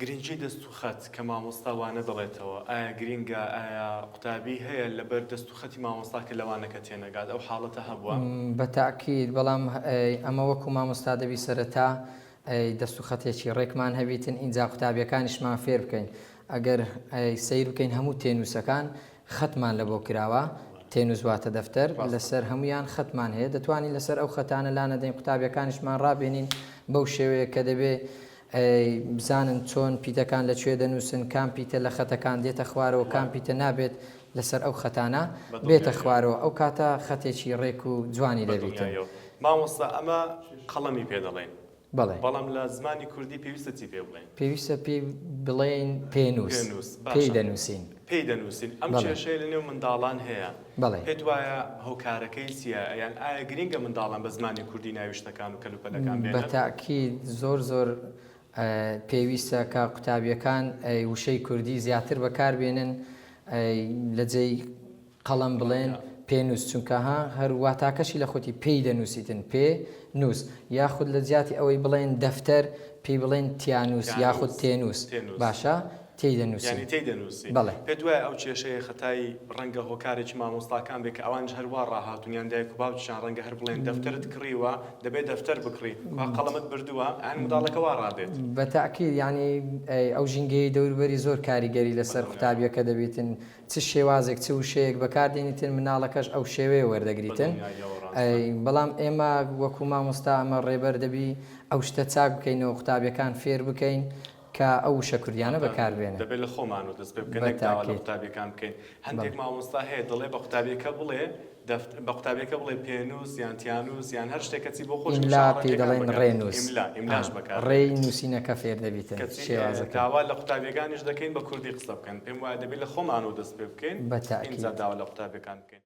گرنگی دەست و خەت کە مامۆستاوانە دەڵێتەوە ئایا گرینگە ئایا قوتابی هەیە لەبەر دەست و خەتی مامۆستا کە لەوانەکە تێنەگات ئەو حاڵەتە هەبووە بەتاکید بەڵام ئەمە وەکو مامۆستا دەبی سەرەتا دەست و خەتێکی ڕێکمان هەبیتن ئینجا قوتابیەکانیشمان فێر بکەین ئەگەر سیر بکەین هەموو تێنووسەکان خەتمان لە بۆ کراوە تێنووسواتە دەفتەر لەسەر هەمویان خەتمان هەیە دەتوانین لەسەر ئەو خەتانە لا نەدەین قوتابیەکانیشمان ڕابێنین بەو شێوەیە کە دەبێ بزانن چۆن پیتەکان لەکوێ دەنووسن کام پیتە لە خەتەکان دێتە خوارەوە کام پیتە نابێت لەسەر ئەو خەتانە بێتە خوارەوە ئەو کاتە خەتێکی ڕێک و جوانی دەبیت. مامۆستا ئەمە قەڵەمی پێ دەڵێن بەڵێ بەڵام لە زمانی کوردی پێویستە چی پێ بڵێن؟ پێویستە پێی بڵێن پێنووس پێی دەنووسین پێی دەنووسین ئەم کێشەیە لە نێو منداڵان هەیە بەڵێ پێت وایە هۆکارەکەی چییە یان ئایا گرینگە منداڵان بە زمانی کوردی ناویشتەکان و کەلوپەلەکان بێنن؟ بەتاکید زۆر پێویستە کە قوتابیەکان وشەی کوردی زیاتر بەکاربێنن لە جێی قەڵەم بڵێن پێنووس چونکە هەرواتاکەشی لە خۆتی پێی دەنووسیتن پێ نووس یاخود لە جیاتی ئەوەی بڵێن دەفتەر پێی بڵێن تیانوس یاخود تێنووس باشە تێی دەنووسی بەڵێ پێت وایە ئەو کێشەیە خەتای ڕەنگە هۆکارێکی مامۆستاکان بێت کە ئەوانش هەروە ڕاهاتونیان دایک و باوکیان ڕەنگە هەر بڵێن دەفتەرت کڕیوە دەبێت دەفتەر بکڕی قەڵەمت بردووە ئەن منداڵەکە وا ڕادێت بەتاکید ینی ئەو ژینگەی دەوروبەری زۆر کاریگەری لەسەر قوتابیەکە دەبێتن چ شێوازێک چ وشەیەک بەکاردێنیتن مناڵەکەش ئەو شێوەیە وەردەگریتن بەڵام ئێمە وەکو مامۆستا ئەمە ڕێبەر دەبی ئەو شتە چاک بکەینەوە قوتابیەکان فێر بکەین کە ئەو وشە کوردیانە بەکاربێنن دەبێت لە خۆمان و دەست پێ بکەن داوا لە قوتابیەکان بکەین هەندێک مامۆستا هەیە دەڵێ بە قوتابیەکە بڵێ بە قوتابیەکە بڵێ پێنووس یان تیانوس یان هەر شتێکە چی بۆ خۆش پێی دەڵێن ڕێنووس ئیملاش بەکار ڕێی نووسینەکە فێر دەبیتن داوا لە قوتابیەکانیش دەکەین بە کوردی قسە بکەن پێم وایە دەبێت لە خۆمان و دەست پێ بکەین ئینجا داوا لە قوتابیەکان بکەین